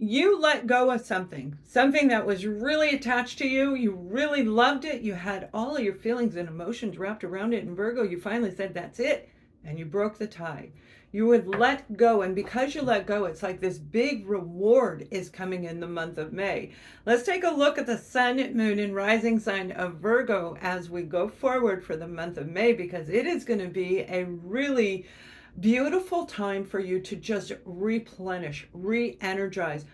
You let go of something that was really attached to you. You really loved it. You had all of your feelings and emotions wrapped around it. In Virgo, you finally said, that's it. And you broke the tie. You would let go. And because you let go, it's like this big reward is coming in the month of May. Let's take a look at the sun, moon, and rising sign of Virgo as we go forward for the month of May, because it is going to be a really beautiful time for you to just replenish, re-energize.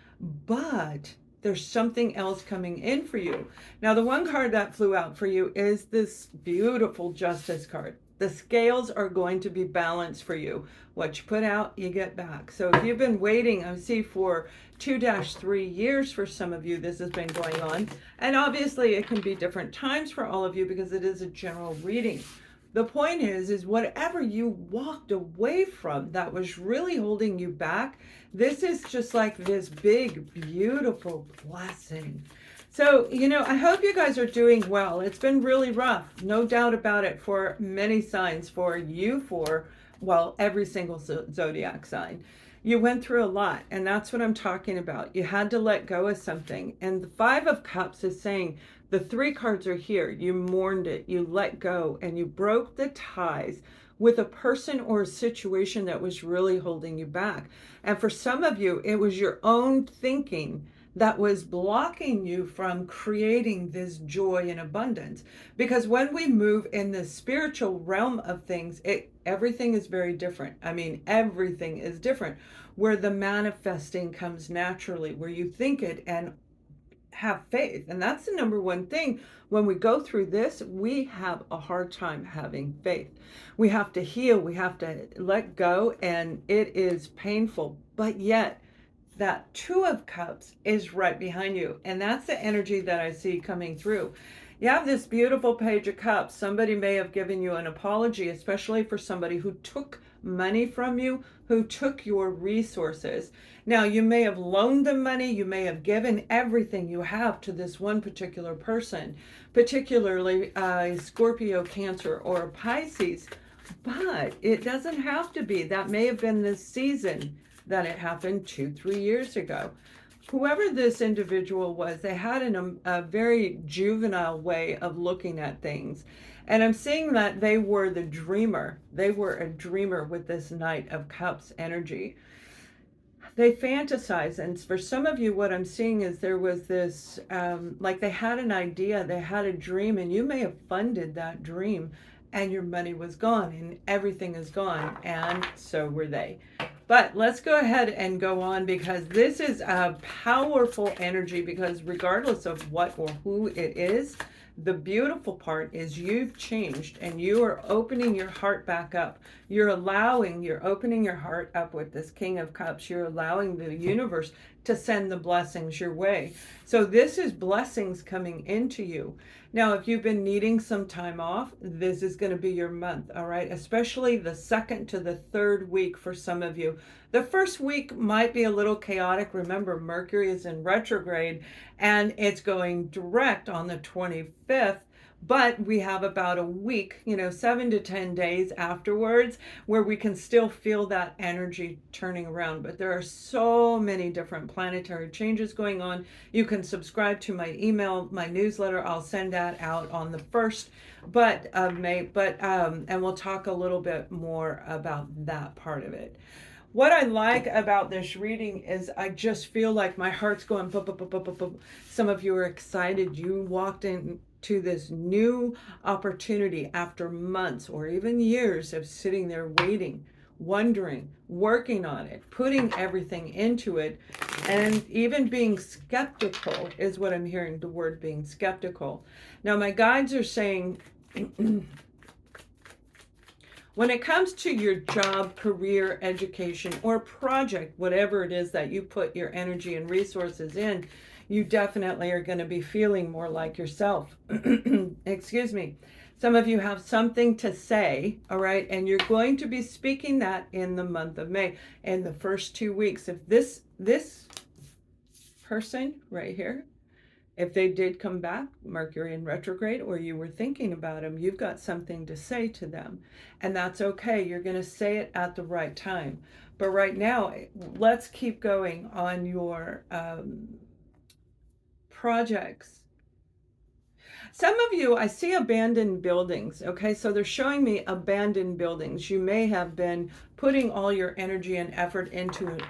But there's something else coming in for you. Now, the one card that flew out for you is this beautiful Justice card. The scales are going to be balanced for you. What you put out, you get back. So if you've been waiting, I see, for 2-3 years for some of you, this has been going on. And obviously it can be different times for all of you because it is a general reading. The point is whatever you walked away from that was really holding you back, this is just like this big, beautiful blessing. So, I hope you guys are doing well. It's been really rough, no doubt about it, for many signs, for you, every single zodiac sign. You went through a lot, and that's what I'm talking about. You had to let go of something. And the Five of Cups is saying, the 3 cards are here. You mourned it, you let go, and you broke the ties with a person or a situation that was really holding you back. And for some of you, it was your own thinking that was blocking you from creating this joy and abundance. Because when we move in the spiritual realm of things, everything is very different. I mean, everything is different. Where the manifesting comes naturally, where you think it and have faith. And that's the number one thing. When we go through this, we have a hard time having faith. We have to heal, we have to let go, and it is painful. But yet, that 2 of Cups is right behind you. And that's the energy that I see coming through. You have this beautiful Page of Cups. Somebody may have given you an apology, especially for somebody who took money from you, who took your resources. Now, you may have loaned them money. You may have given everything you have to this one particular person, particularly Scorpio, Cancer, or Pisces. But it doesn't have to be. That may have been this season that it happened 2-3 years ago. Whoever this individual was, they had a very juvenile way of looking at things. And I'm seeing that they were the dreamer. They were a dreamer with this Knight of Cups energy. They fantasize. And for some of you, what I'm seeing is there was this, like they had an idea, they had a dream, and you may have funded that dream, and your money was gone, and everything is gone, and so were they. But let's go ahead and go on, because this is a powerful energy, because regardless of what or who it is, the beautiful part is you've changed and you are opening your heart back up. You're opening your heart up with this King of Cups. You're allowing the universe to send the blessings your way. So this is blessings coming into you. Now, if you've been needing some time off, this is going to be your month, all right? Especially the 2nd to the 3rd week for some of you. The first week might be a little chaotic. Remember, Mercury is in retrograde and it's going direct on the 25th. But we have about a week, 7 to 10 days afterwards, where we can still feel that energy turning around. But there are so many different planetary changes going on. You can subscribe to my email, my newsletter. I'll send that out on the 1st of May. And we'll talk a little bit more about that part of it. What I like about this reading is I just feel like my heart's going boop, boop, boop, boop, boop, boop. Some of you are excited. You walked into this new opportunity after months or even years of sitting there waiting, wondering, working on it, putting everything into it, and even being skeptical is what I'm hearing, the word being skeptical. Now, my guides are saying, when it comes to your job, career, education, or project, whatever it is that you put your energy and resources in, you definitely are going to be feeling more like yourself. Excuse me. Some of you have something to say, all right? And you're going to be speaking that in the month of May. In the first 2 weeks, if this person right here If they did come back, Mercury in retrograde, or you were thinking about them, you've got something to say to them. And that's okay. You're going to say it at the right time. But right now, let's keep going on your projects. Some of you, I see abandoned buildings. Okay, so they're showing me abandoned buildings. You may have been putting all your energy and effort into it,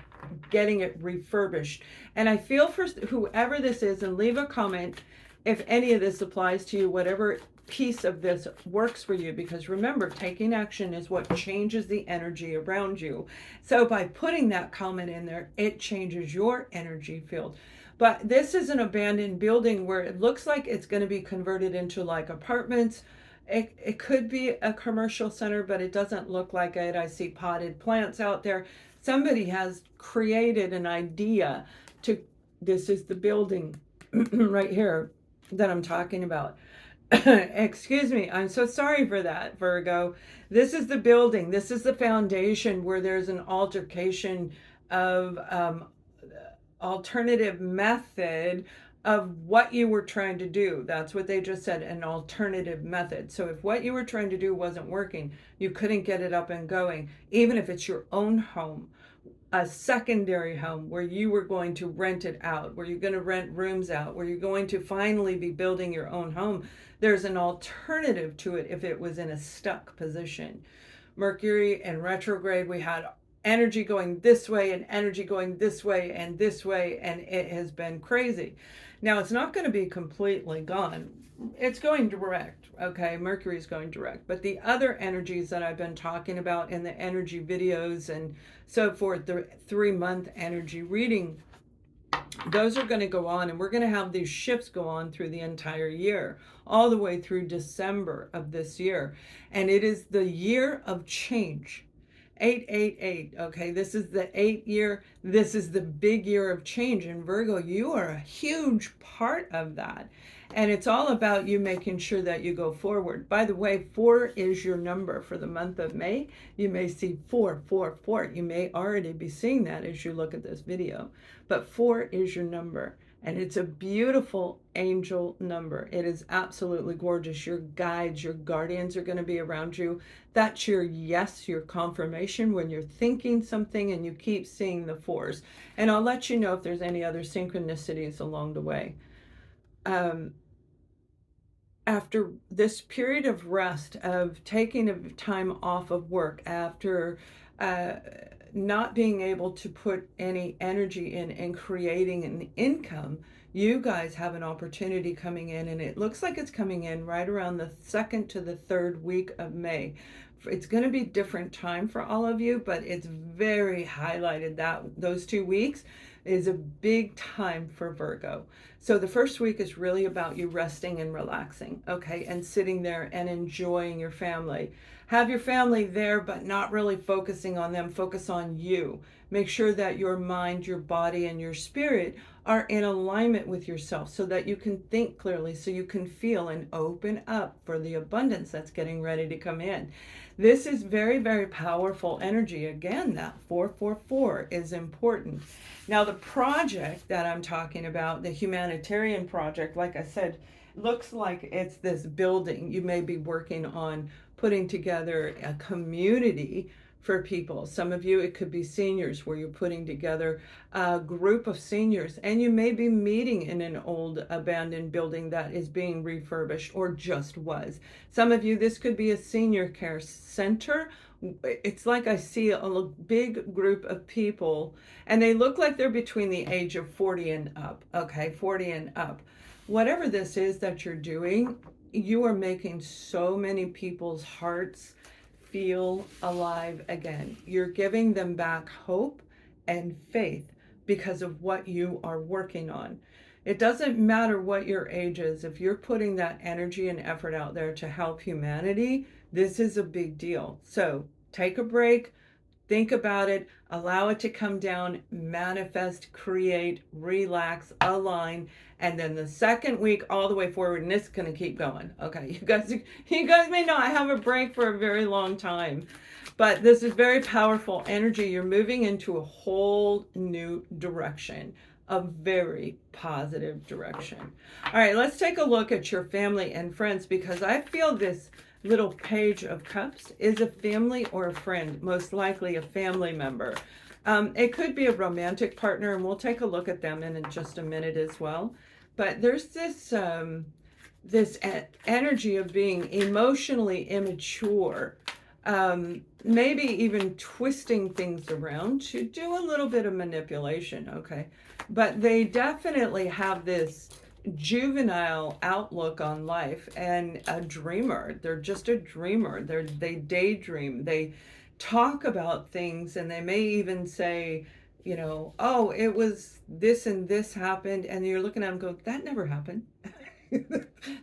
getting it refurbished. And I feel for whoever this is, and leave a comment if any of this applies to you, whatever piece of this works for you, because remember, taking action is what changes the energy around you. So by putting that comment in there, it changes your energy field. But this is an abandoned building where it looks like it's going to be converted into like apartments. It could be a commercial center, but it doesn't look like it. I see potted plants out there. Somebody has created an idea to, this is the building right here that I'm talking about. Excuse me, I'm so sorry for that, Virgo. This is the building. This is the foundation where there's an altercation of alternative method of what you were trying to do. That's what they just said, an alternative method. So if what you were trying to do wasn't working, you couldn't get it up and going, even if it's your own home, a secondary home where you were going to rent it out, where you're going to rent rooms out, where you're going to finally be building your own home. There's an alternative to it if it was in a stuck position. Mercury in retrograde, we had energy going this way and energy going this way, and it has been crazy. Now, it's not going to be completely gone. It's going direct, okay? Mercury is going direct. But the other energies that I've been talking about in the energy videos and so forth, the 3-month energy reading, those are going to go on, and we're going to have these shifts go on through the entire year, all the way through December of this year. And it is the year of change. 888, okay, this is the 8th year. This is the big year of change. And Virgo, you are a huge part of that. And it's all about you making sure that you go forward. By the way, 4 is your number for the month of May. You may see 444. You may already be seeing that as you look at this video. But 4 is your number. And it's a beautiful angel number. It is absolutely gorgeous. Your guides, your guardians are going to be around you. That's your yes, your confirmation when you're thinking something and you keep seeing the 4s. And I'll let you know if there's any other synchronicities along the way. After this period of rest, of taking a time off of work, after not being able to put any energy in and creating an income, you guys have an opportunity coming in, and it looks like it's coming in right around the 2nd to the 3rd week of May. It's going to be different time for all of you, but it's very highlighted that those 2 weeks is a big time for Virgo. So the first week is really about you resting and relaxing, okay, and sitting there and enjoying your family. Have your family there, but not really focusing on them. Focus on you. Make sure that your mind, your body, and your spirit are in alignment with yourself so that you can think clearly, so you can feel and open up for the abundance that's getting ready to come in. This is very, very powerful energy. Again, that 444 is important. Now, the project that I'm talking about, the humanitarian project, like I said, looks like it's this building. You may be working on putting together a community for people. Some of you, it could be seniors, where you're putting together a group of seniors, and you may be meeting in an old abandoned building that is being refurbished or just was. Some of you, this could be a senior care center. It's like I see a big group of people, and they look like they're between the age of 40 and up, okay, 40 and up. Whatever this is that you're doing, you are making so many people's hearts feel alive again. You're giving them back hope and faith because of what you are working on. It doesn't matter what your age is. If you're putting that energy and effort out there to help humanity, this is a big deal. So take a break, Think about it, allow it to come down, manifest, create, relax, align, and then the second week all the way forward, and it's going to keep going. Okay, you guys may not have a break for a very long time, but this is very powerful energy. You're moving into a whole new direction, a very positive direction. All right, let's take a look at your family and friends, because I feel this little page of cups is a family or a friend, most likely a family member. It could be a romantic partner, and we'll take a look at them in just a minute as well. But there's this energy of being emotionally immature, maybe even twisting things around to do a little bit of manipulation, okay? But they definitely have this juvenile outlook on life and a dreamer. They're just a dreamer. They daydream. They talk about things, and they may even say, oh, it was this and this happened, and you're looking at them going, that never happened.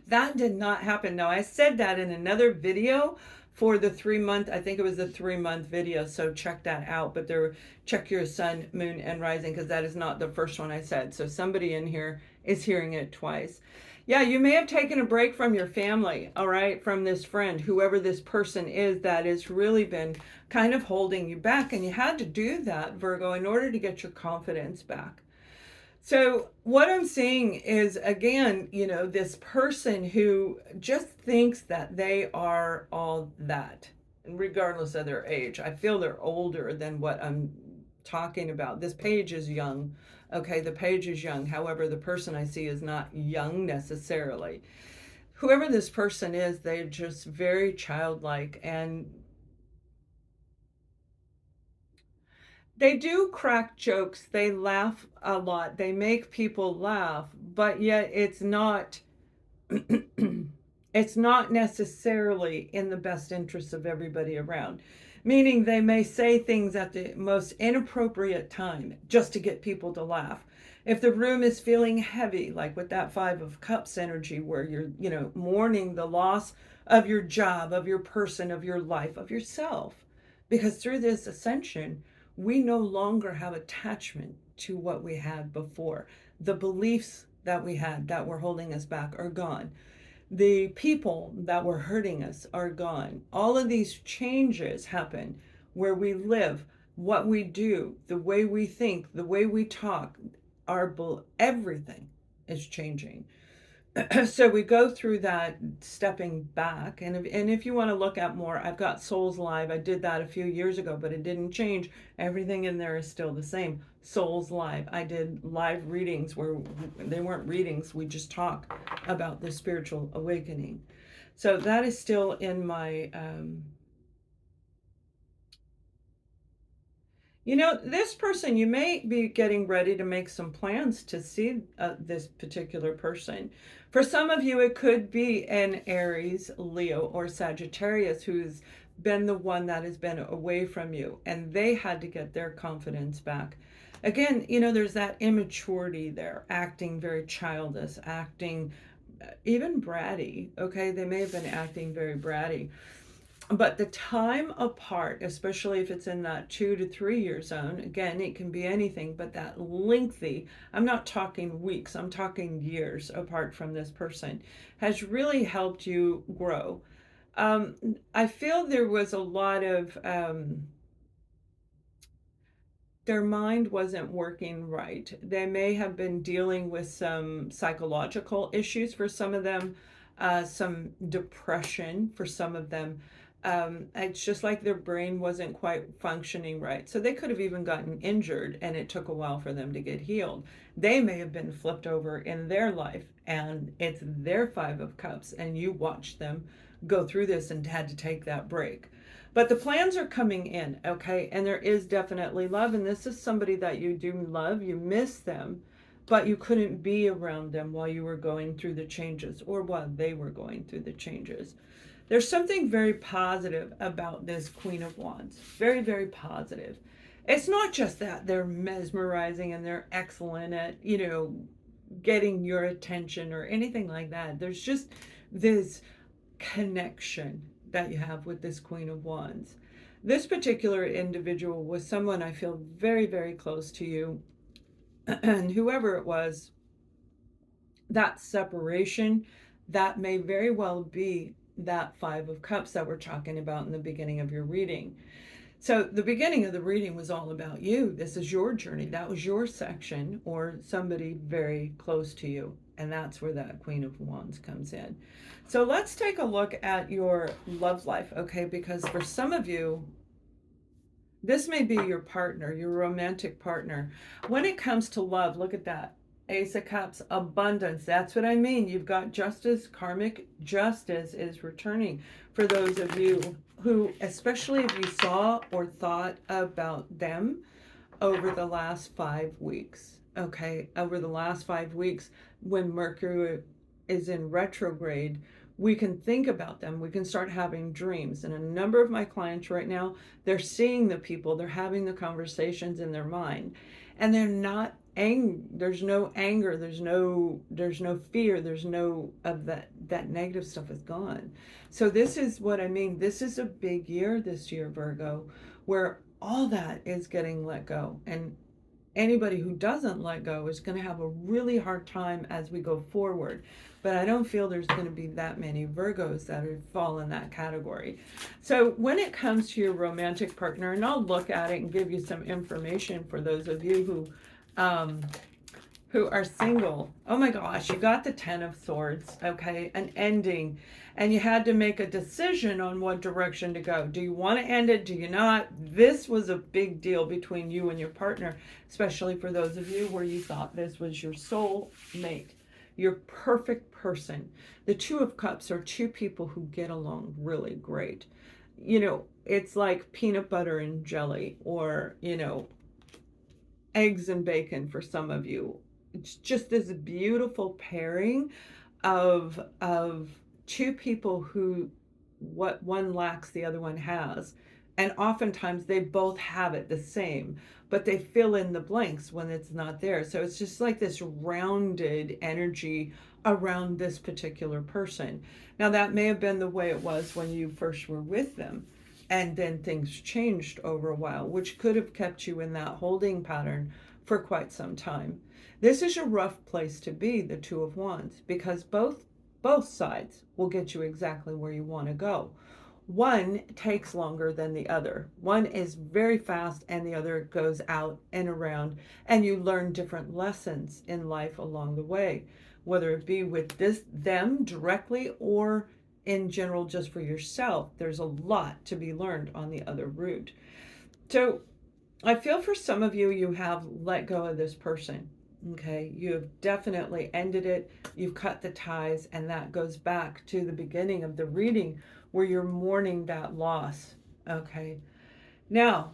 That did not happen. Now, I said that in another video for the 3-month, I think it was the 3-month video, so check that out. But check your sun, moon, and rising, because that is not the first one I said. So somebody in here is hearing it twice. Yeah, you may have taken a break from your family, all right, from this friend, whoever this person is that has really been kind of holding you back. And you had to do that, Virgo, in order to get your confidence back. So what I'm seeing is, again, this person who just thinks that they are all that, regardless of their age. I feel they're older than what I'm talking about. This page is young. Okay, the page is young. However, the person I see is not young necessarily. Whoever this person is, they're just very childlike, and they do crack jokes. They laugh a lot. They make people laugh, but yet it's not it's not necessarily in the best interest of everybody around. Meaning they may say things at the most inappropriate time just to get people to laugh. If the room is feeling heavy, like with that 5 of Cups energy, where you're, mourning the loss of your job, of your person, of your life, of yourself. Because through this ascension, we no longer have attachment to what we had before. The beliefs that we had that were holding us back are gone. The people that were hurting us are gone. All of these changes happen where we live, what we do, the way we think, the way we talk, everything is changing. So we go through that stepping back, and if you want to look at more, I've got Souls Live. I did that a few years ago, but it didn't change. Everything in there is still the same. Souls Live. I did live readings where they weren't readings. We just talk about the spiritual awakening. So that is still in my this person, you may be getting ready to make some plans to see this particular person. For some of you, it could be an Aries, Leo, or Sagittarius who's been the one that has been away from you, and they had to get their confidence back. Again, there's that immaturity there, acting very childish, acting even bratty. Okay, they may have been acting very bratty. But the time apart, especially if it's in that 2 to 3 year zone, again, it can be anything, but that lengthy, I'm not talking weeks, I'm talking years apart from this person, has really helped you grow. I feel there was a lot of, their mind wasn't working right. They may have been dealing with some psychological issues for some of them, some depression for some of them. It's just like their brain wasn't quite functioning right. So they could have even gotten injured, and it took a while for them to get healed. They may have been flipped over in their life, and it's their 5 of Cups, and you watched them go through this and had to take that break. But the plans are coming in, okay? And there is definitely love, and this is somebody that you do love. You miss them, but you couldn't be around them while you were going through the changes, or while they were going through the changes. There's something very positive about this Queen of Wands. Very, very positive. It's not just that they're mesmerizing and they're excellent at, getting your attention or anything like that. There's just this connection that you have with this Queen of Wands. This particular individual was someone I feel very, very close to you. And whoever it was, that separation, that may very well be that Five of Cups that we're talking about in the beginning of your reading. So the beginning of the reading was all about you. This is your journey. That was your section, or somebody very close to you. And that's where that Queen of Wands comes in. So let's take a look at your love life, okay? Because for some of you, this may be your partner, your romantic partner. When it comes to love, look at that. Ace of Cups, abundance. That's what I mean. You've got justice, karmic justice is returning for those of you who, especially if you saw or thought about them over the last 5 weeks. Okay, over the last 5 weeks, when Mercury is in retrograde, we can think about them. We can start having dreams. And a number of my clients right now, they're seeing the people, they're having the conversations in their mind, and they're not there's no anger, there's no fear, there's no of that negative stuff is gone. So this is what I mean. This is a big year this year, Virgo, where all that is getting let go. And anybody who doesn't let go is going to have a really hard time as we go forward. But I don't feel there's going to be that many Virgos that fall in that category. So when it comes to your romantic partner, and I'll look at it and give you some information for those of you who are single. Oh my gosh, you got the Ten of Swords, okay, an ending, and you had to make a decision on what direction to go. Do you want to end it? Do you not? This was a big deal between you and your partner, especially for those of you where you thought this was your soul mate, your perfect person. The Two of Cups are two people who get along really great. You know, it's like peanut butter and jelly, or, you know, eggs and bacon for some of you. It's just this beautiful pairing of two people who, what one lacks the other one has, and oftentimes they both have it the same, but they fill in the blanks when it's not there. So it's just like this rounded energy around this particular person. Now that may have been the way it was when you first were with them, and then things changed over a while, which could have kept you in that holding pattern for quite some time. This is a rough place to be, the Two of Wands, because both sides will get you exactly where you want to go. One takes longer than the other. One is very fast and the other goes out and around, and you learn different lessons in life along the way, whether it be with them directly or in general just for yourself. There's a lot to be learned on the other route. So I feel for some of you, you have let go of this person. Okay, you have definitely ended it. You've cut the ties, and that goes back to the beginning of the reading where you're mourning that loss. Okay, now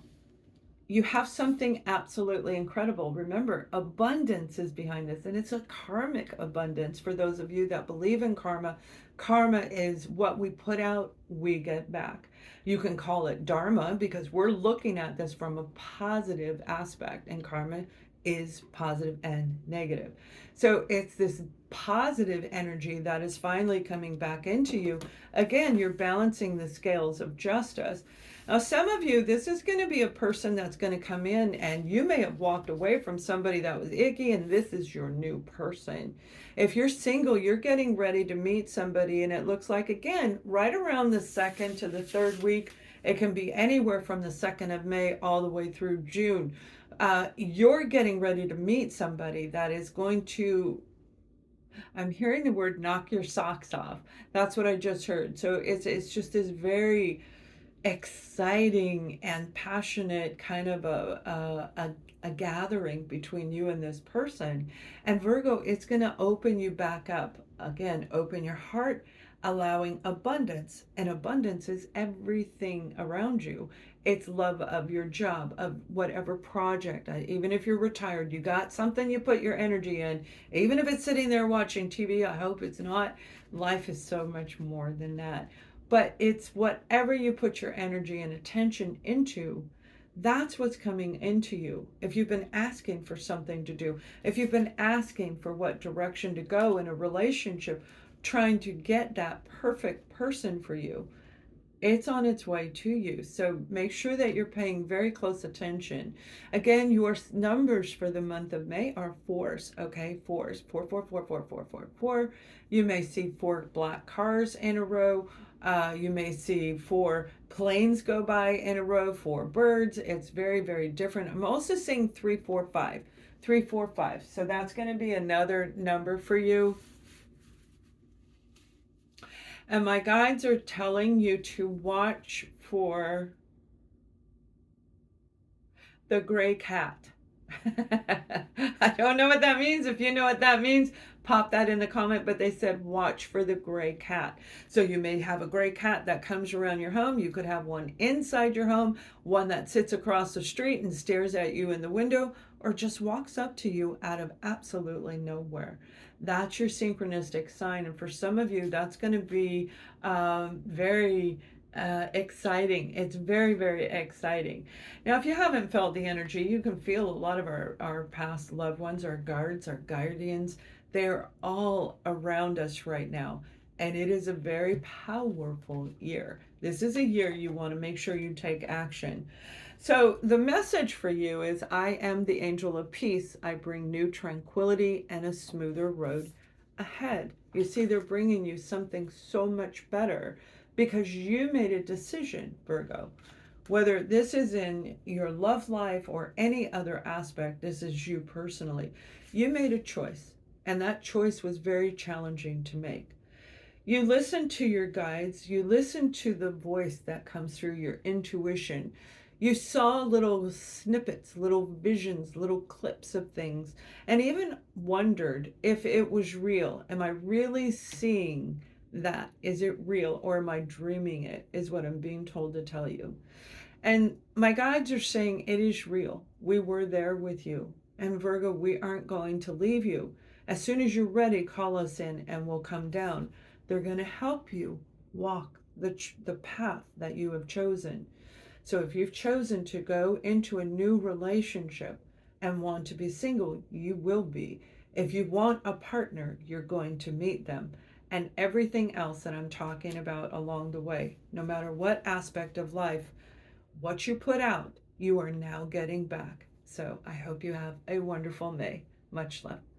you have something absolutely incredible. Remember, abundance is behind this, and it's a karmic abundance. For those of you that believe in karma, karma is what we put out, we get back. You can call it dharma because we're looking at this from a positive aspect, and karma is positive and negative. So it's this positive energy that is finally coming back into you. Again, you're balancing the scales of justice. Now, some of you, this is going to be a person that's going to come in, and you may have walked away from somebody that was icky, and this is your new person. If you're single, you're getting ready to meet somebody, and it looks like, again, right around the second to the third week. It can be anywhere from the 2nd of May all the way through June. You're getting ready to meet somebody that is going to, I'm hearing the word knock your socks off. That's what I just heard. So it's just this very exciting and passionate kind of a gathering between you and this person. And Virgo, it's going to open you back up. Again, open your heart, allowing abundance. And abundance is everything around you. It's love of your job, of whatever project. Even if you're retired, you got something you put your energy in. Even if it's sitting there watching TV, I hope it's not. Life is so much more than that. But it's whatever you put your energy and attention into, that's what's coming into you. If you've been asking for something to do, if you've been asking for what direction to go in a relationship, trying to get that perfect person for you, It's on its way to you. So make sure that you're paying very close attention. Again, your numbers for the month of May are fours, okay? Fours, 4. You may see 4 black cars in a row. You may see 4 planes go by in a row, 4 birds. It's very, very different. I'm also seeing 345. 345. So that's going to be another number for you. And my guides are telling you to watch for the gray cat. I don't know what that means. If you know what that means, pop that in the comment. But they said watch for the gray cat. So you may have a gray cat that comes around your home. You could have one inside your home, one that sits across the street and stares at you in the window, or just walks up to you out of absolutely nowhere. That's your synchronistic sign. And for some of you, that's going to be very exciting. It's very, very exciting. Now, if you haven't felt the energy, you can feel a lot of our past loved ones, our guards, our guardians. They're all around us right now. And it is a very powerful year. This is a year you want to make sure you take action. So the message for you is, I am the angel of peace. I bring new tranquility and a smoother road ahead. You see, they're bringing you something so much better because you made a decision, Virgo. Whether this is in your love life or any other aspect, this is you personally. You made a choice, and that choice was very challenging to make. You listen to your guides, you listen to the voice that comes through, your intuition. You saw little snippets, little visions, little clips of things, and even wondered if it was real. Am I really seeing that? Is it real, or am I dreaming it, is what I'm being told to tell you. And my guides are saying it is real. We were there with you. And Virgo, we aren't going to leave you. As soon as you're ready, call us in and we'll come down. They're going to help you walk the path that you have chosen. So if you've chosen to go into a new relationship and want to be single, you will be. If you want a partner, you're going to meet them. And everything else that I'm talking about along the way, no matter what aspect of life, what you put out, you are now getting back. So I hope you have a wonderful May. Much love.